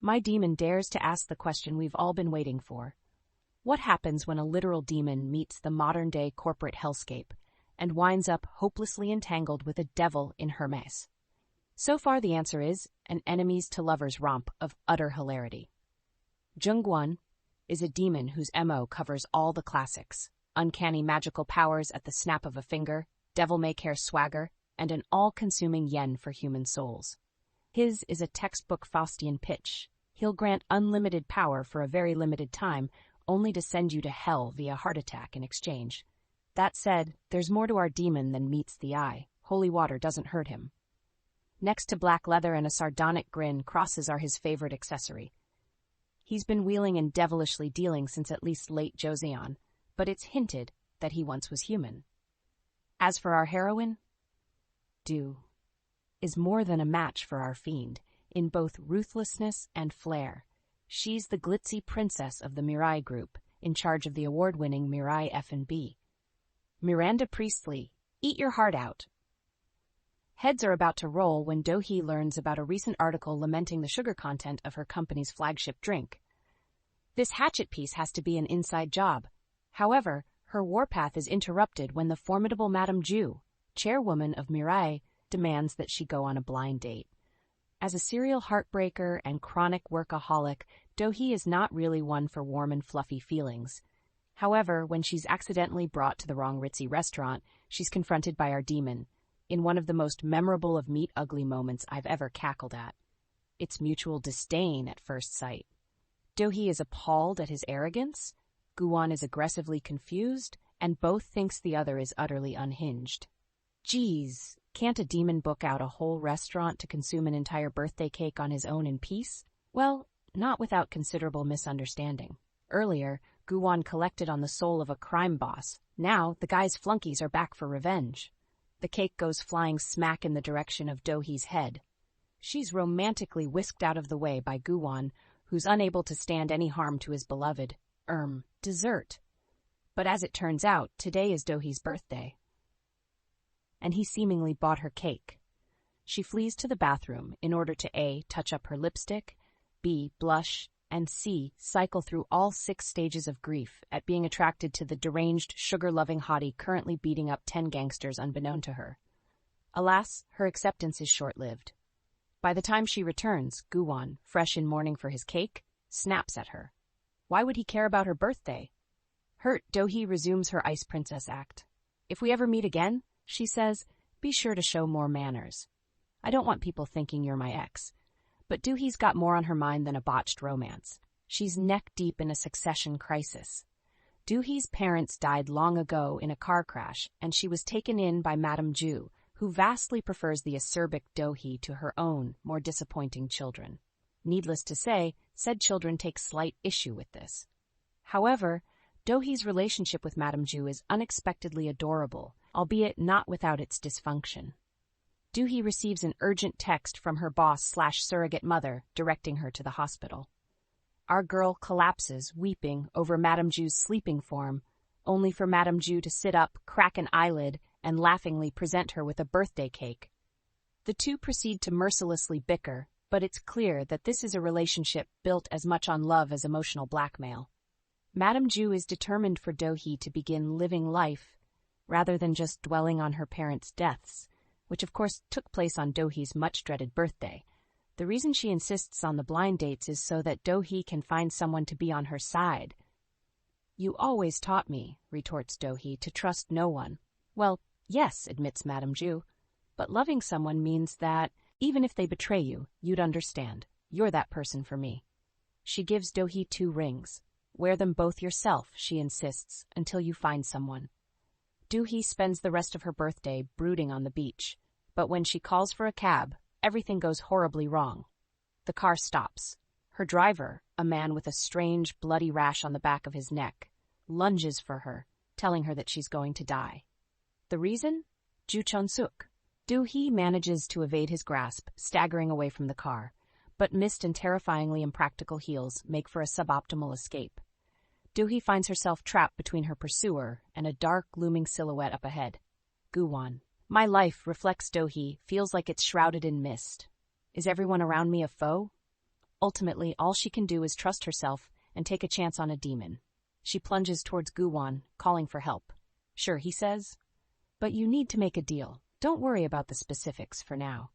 my demon dares to ask the question we've all been waiting for. What happens when a literal demon meets the modern-day corporate hellscape and winds up hopelessly entangled with a devil in Hermes? So far the answer is an enemies-to-lovers romp of utter hilarity. Guwon is a demon whose MO covers all the classics: uncanny magical powers at the snap of a finger, devil-may-care swagger, and an all-consuming yen for human souls. His is a textbook Faustian pitch. He'll grant unlimited power for a very limited time, only to send you to hell via heart attack in exchange. That said, there's more to our demon than meets the eye. Holy water doesn't hurt him. Next to black leather and a sardonic grin, crosses are his favorite accessory. He's been wheeling and devilishly dealing since at least late Joseon, but it's hinted that he once was human. As for our heroine, Do is more than a match for our fiend, in both ruthlessness and flair. She's the glitzy princess of the Mirai group, in charge of the award-winning Mirai F&B. Miranda Priestley, eat your heart out. Heads are about to roll when Dohee learns about a recent article lamenting the sugar content of her company's flagship drink. This hatchet piece has to be an inside job. However, her warpath is interrupted when the formidable Madame Ju, chairwoman of Mirai, demands that she go on a blind date. As a serial heartbreaker and chronic workaholic, Dohee is not really one for warm and fluffy feelings. However, when she's accidentally brought to the wrong ritzy restaurant, she's confronted by our demon, in one of the most memorable of meet-ugly moments I've ever cackled at. It's mutual disdain at first sight. Dohee is appalled at his arrogance, Guwon is aggressively confused, and both thinks the other is utterly unhinged. Geez, can't a demon book out a whole restaurant to consume an entire birthday cake on his own in peace? Well, not without considerable misunderstanding. Earlier, Guwon collected on the soul of a crime boss. Now, the guy's flunkies are back for revenge. The cake goes flying smack in the direction of Dohee's head. She's romantically whisked out of the way by Guwon, who's unable to stand any harm to his beloved, dessert. But as it turns out, today is Dohee's birthday, and he seemingly bought her cake. She flees to the bathroom in order to A, touch up her lipstick, B, blush, and C, cycle through all 6 stages of grief at being attracted to the deranged, sugar-loving hottie currently beating up 10 gangsters unbeknown to her. Alas, her acceptance is short-lived. By the time she returns, Guwon, fresh in mourning for his cake, snaps at her. Why would he care about her birthday? Hurt, Dohee resumes her Ice Princess act. If we ever meet again, she says, be sure to show more manners. I don't want people thinking you're my ex. But Dohee's got more on her mind than a botched romance. She's neck-deep in a succession crisis. Dohee's parents died long ago in a car crash, and she was taken in by Madame Ju, who vastly prefers the acerbic Dohee to her own, more disappointing children. Needless to say, said children take slight issue with this. However, Dohee's relationship with Madame Ju is unexpectedly adorable, albeit not without its dysfunction. Dohee receives an urgent text from her boss/surrogate mother directing her to the hospital. Our girl collapses, weeping, over Madame Ju's sleeping form, only for Madame Ju to sit up, crack an eyelid, and laughingly present her with a birthday cake. The two proceed to mercilessly bicker, but it's clear that this is a relationship built as much on love as emotional blackmail. Madame Ju is determined for Dohee to begin living life, rather than just dwelling on her parents' deaths, which of course took place on Dohee's much-dreaded birthday. The reason she insists on the blind dates is so that Dohee can find someone to be on her side. You always taught me, retorts Dohee, to trust no one. Well, yes, admits Madame Ju, but loving someone means that, even if they betray you, you'd understand. You're that person for me. She gives Dohee 2 rings. Wear them both yourself, she insists, until you find someone. Dohee spends the rest of her birthday brooding on the beach, but when she calls for a cab, everything goes horribly wrong. The car stops. Her driver, a man with a strange, bloody rash on the back of his neck, lunges for her, telling her that she's going to die. The reason? Ju Chun-suk. Dohee manages to evade his grasp, staggering away from the car, but missed and terrifyingly impractical heels make for a suboptimal escape. Dohee finds herself trapped between her pursuer and a dark, looming silhouette up ahead. Guwon. My life, reflects Dohee, feels like it's shrouded in mist. Is everyone around me a foe? Ultimately, all she can do is trust herself and take a chance on a demon. She plunges towards Guwon, calling for help. Sure, he says, but you need to make a deal. Don't worry about the specifics for now.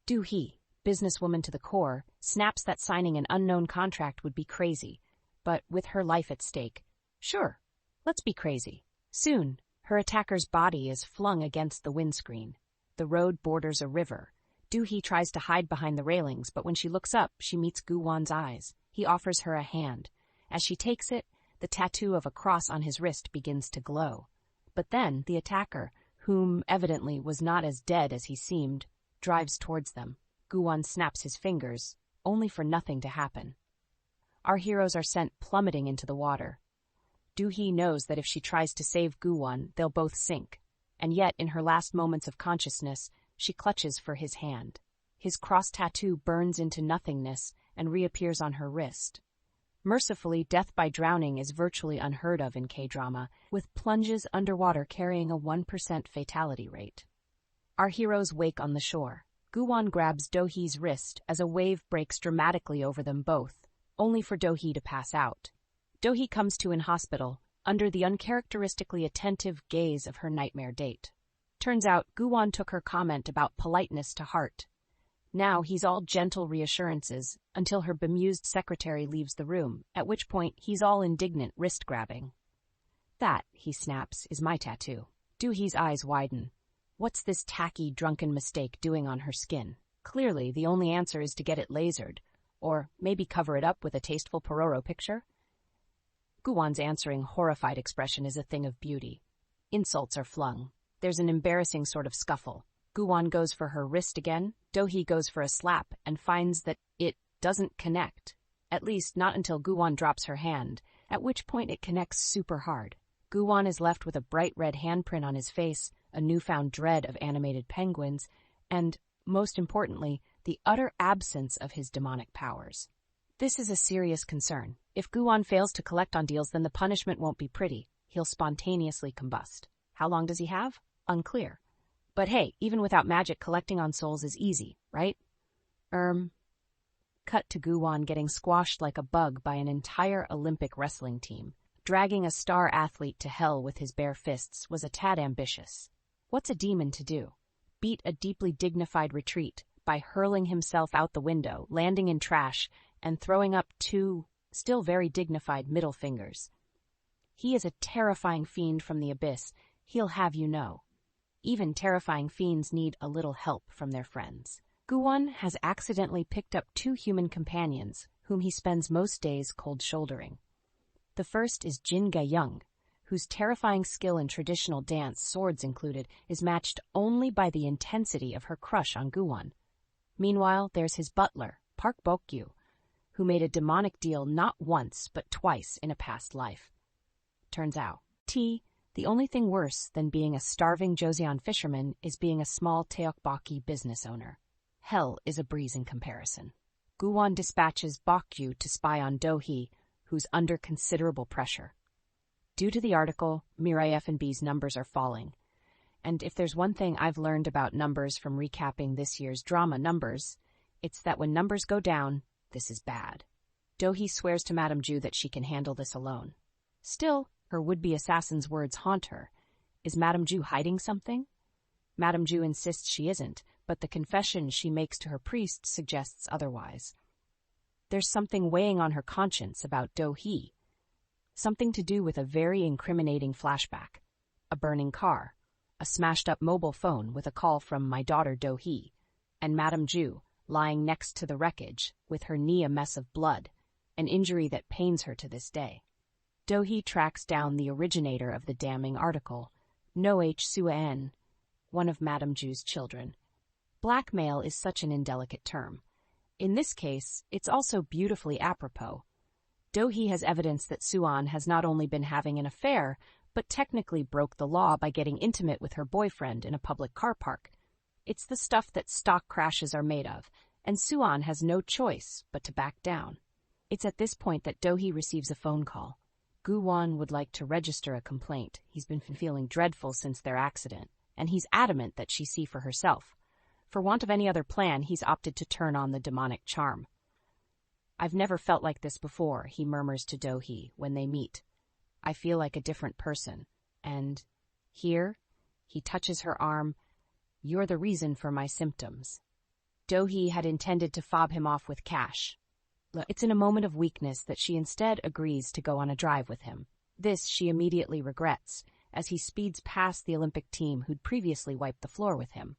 Do-hee, businesswoman to the core, snaps that signing an unknown contract would be crazy, but with her life at stake, sure, let's be crazy. Soon, her attacker's body is flung against the windscreen. The road borders a river. Do-hee tries to hide behind the railings, but when she looks up, she meets Guwon's eyes. He offers her a hand. As she takes it, the tattoo of a cross on his wrist begins to glow. But then, the attacker, whom evidently was not as dead as he seemed, drives towards them. Guwon snaps his fingers, only for nothing to happen. Our heroes are sent plummeting into the water. Do-hee knows that if she tries to save Guwon, they'll both sink, and yet in her last moments of consciousness, she clutches for his hand. His cross tattoo burns into nothingness and reappears on her wrist. Mercifully, death by drowning is virtually unheard of in K-drama, with plunges underwater carrying a 1% fatality rate. Our heroes wake on the shore. Guwon grabs Do-hee's wrist as a wave breaks dramatically over them both, only for Do-hee to pass out. Do-hee comes to in hospital, under the uncharacteristically attentive gaze of her nightmare date. Turns out, Guwon took her comment about politeness to heart. Now he's all gentle reassurances, until her bemused secretary leaves the room, at which point he's all indignant wrist-grabbing. That, he snaps, is my tattoo. Do-hee's eyes widen. What's this tacky, drunken mistake doing on her skin? Clearly, the only answer is to get it lasered, or maybe cover it up with a tasteful Pororo picture. Guwon's answering horrified expression is a thing of beauty. Insults are flung. There's an embarrassing sort of scuffle. Guwon goes for her wrist again, Do-hee goes for a slap and finds that it doesn't connect. At least, not until Guwon drops her hand, at which point it connects super hard. Guwon is left with a bright red handprint on his face, a newfound dread of animated penguins, and, most importantly, the utter absence of his demonic powers. This is a serious concern. If Guwon fails to collect on deals, then the punishment won't be pretty. He'll spontaneously combust. How long does he have? Unclear. But hey, even without magic, collecting on souls is easy, right? Cut to Guwon getting squashed like a bug by an entire Olympic wrestling team. Dragging a star athlete to hell with his bare fists was a tad ambitious. What's a demon to do? Beat a deeply dignified retreat by hurling himself out the window, landing in trash, and throwing up two, still very dignified middle fingers. He is a terrifying fiend from the abyss, he'll have you know. Even terrifying fiends need a little help from their friends. Guwon has accidentally picked up two human companions, whom he spends most days cold-shouldering. The first is Jin Ga-young, whose terrifying skill in traditional dance, swords included, is matched only by the intensity of her crush on Guwon. Meanwhile, there's his butler, Park Bok-gyu, who made a demonic deal not once but twice in a past life. Turns out, the only thing worse than being a starving Joseon fisherman is being a small Teokbokki business owner. Hell is a breeze in comparison. Guwon dispatches Bok-gyu to spy on Dohee, who's under considerable pressure. Due to the article, Mirai F&B's numbers are falling. And if there's one thing I've learned about numbers from recapping this year's drama numbers, it's that when numbers go down, this is bad. Dohee swears to Madame Ju that she can handle this alone. Still, her would-be assassin's words haunt her. Is Madame Ju hiding something? Madame Ju insists she isn't, but the confession she makes to her priest suggests otherwise. There's something weighing on her conscience about Dohee. Something to do with a very incriminating flashback. A burning car, a smashed-up mobile phone with a call from my daughter Dohee, and Madame Ju lying next to the wreckage with her knee a mess of blood, an injury that pains her to this day. Dohee tracks down the originator of the damning article, Noh Sua-en, one of Madame Ju's children. Blackmail is such an indelicate term. In this case, it's also beautifully apropos. Dohee has evidence that Suan has not only been having an affair, but technically broke the law by getting intimate with her boyfriend in a public car park. It's the stuff that stock crashes are made of, and Suan has no choice but to back down. It's at this point that Dohee receives a phone call. Guwon would like to register a complaint. He's been feeling dreadful since their accident, and he's adamant that she see for herself. For want of any other plan, he's opted to turn on the demonic charm. I've never felt like this before, he murmurs to Dohee when they meet. I feel like a different person. And here, he touches her arm, you're the reason for my symptoms. Dohee had intended to fob him off with cash. It's in a moment of weakness that she instead agrees to go on a drive with him. This she immediately regrets, as he speeds past the Olympic team who'd previously wiped the floor with him.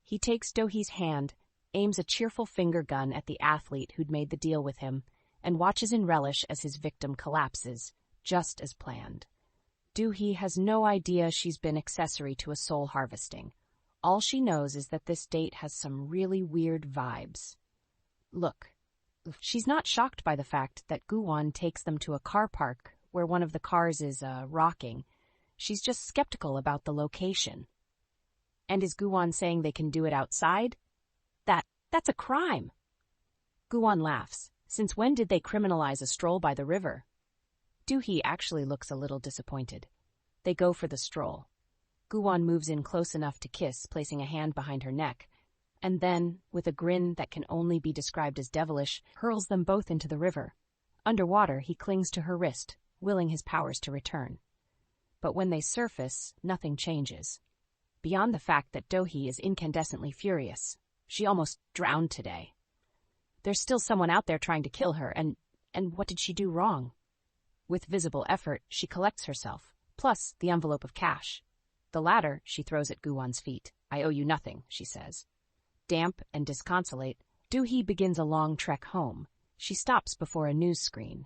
He takes Dohee's hand, aims a cheerful finger gun at the athlete who'd made the deal with him, and watches in relish as his victim collapses, just as planned. Dohee has no idea she's been accessory to a soul harvesting. All she knows is that this date has some really weird vibes. Look, she's not shocked by the fact that Guwon takes them to a car park where one of the cars is, rocking. She's just skeptical about the location. And is Guwon saying they can do it outside? That's a crime. Guwon laughs. Since when did they criminalize a stroll by the river? Dohee actually looks a little disappointed. They go for the stroll. Guwon moves in close enough to kiss, placing a hand behind her neck, and then, with a grin that can only be described as devilish, hurls them both into the river. Underwater, he clings to her wrist, willing his powers to return. But when they surface, nothing changes. Beyond the fact that Dohee is incandescently furious. She almost drowned today. There's still someone out there trying to kill her, and what did she do wrong? With visible effort, she collects herself, plus the envelope of cash. The latter she throws at Guwon's feet. I owe you nothing, she says. Damp and disconsolate, Dohee begins a long trek home. She stops before a news screen.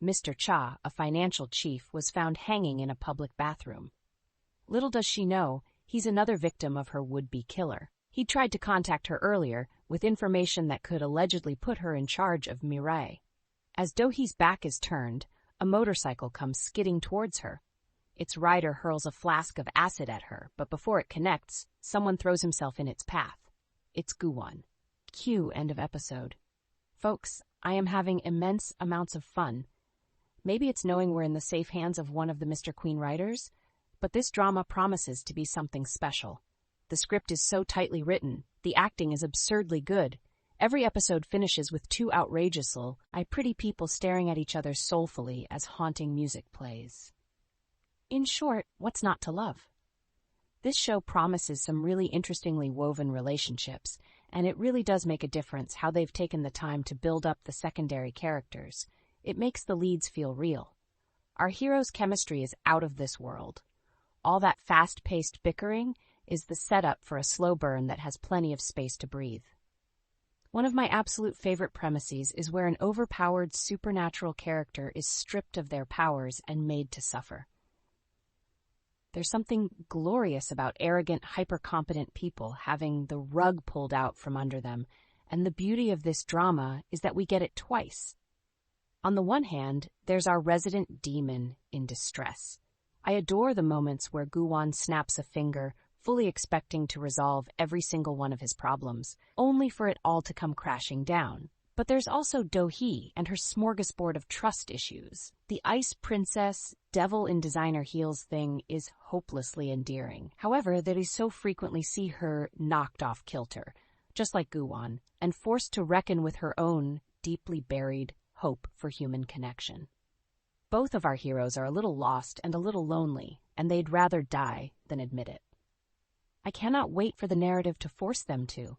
Mr. Cha, a financial chief, was found hanging in a public bathroom. Little does she know, he's another victim of her would-be killer. He tried to contact her earlier with information that could allegedly put her in charge of Mirai. As Dohee's back is turned, a motorcycle comes skidding towards her. Its rider hurls a flask of acid at her, but before it connects, someone throws himself in its path. It's Guwon. Cue end of episode. Folks, I am having immense amounts of fun. Maybe it's knowing we're in the safe hands of one of the Mr. Queen writers, but this drama promises to be something special. The script is so tightly written, the acting is absurdly good. Every episode finishes with two outrageous pretty people staring at each other soulfully as haunting music plays. In short, what's not to love? This show promises some really interestingly woven relationships, and it really does make a difference how they've taken the time to build up the secondary characters. It makes the leads feel real. Our heroes' chemistry is out of this world. All that fast-paced bickering is the setup for a slow burn that has plenty of space to breathe. One of my absolute favorite premises is where an overpowered supernatural character is stripped of their powers and made to suffer. There's something glorious about arrogant, hyper-competent people having the rug pulled out from under them, and the beauty of this drama is that we get it twice. On the one hand, there's our resident demon in distress. I adore the moments where Guwon snaps a finger, fully expecting to resolve every single one of his problems, only for it all to come crashing down. But there's also Dohee and her smorgasbord of trust issues. The ice princess, devil in designer heels thing is hopelessly endearing. However, that we so frequently see her knocked off kilter, just like Guwon, and forced to reckon with her own deeply buried hope for human connection. Both of our heroes are a little lost and a little lonely, and they'd rather die than admit it. I cannot wait for the narrative to force them to.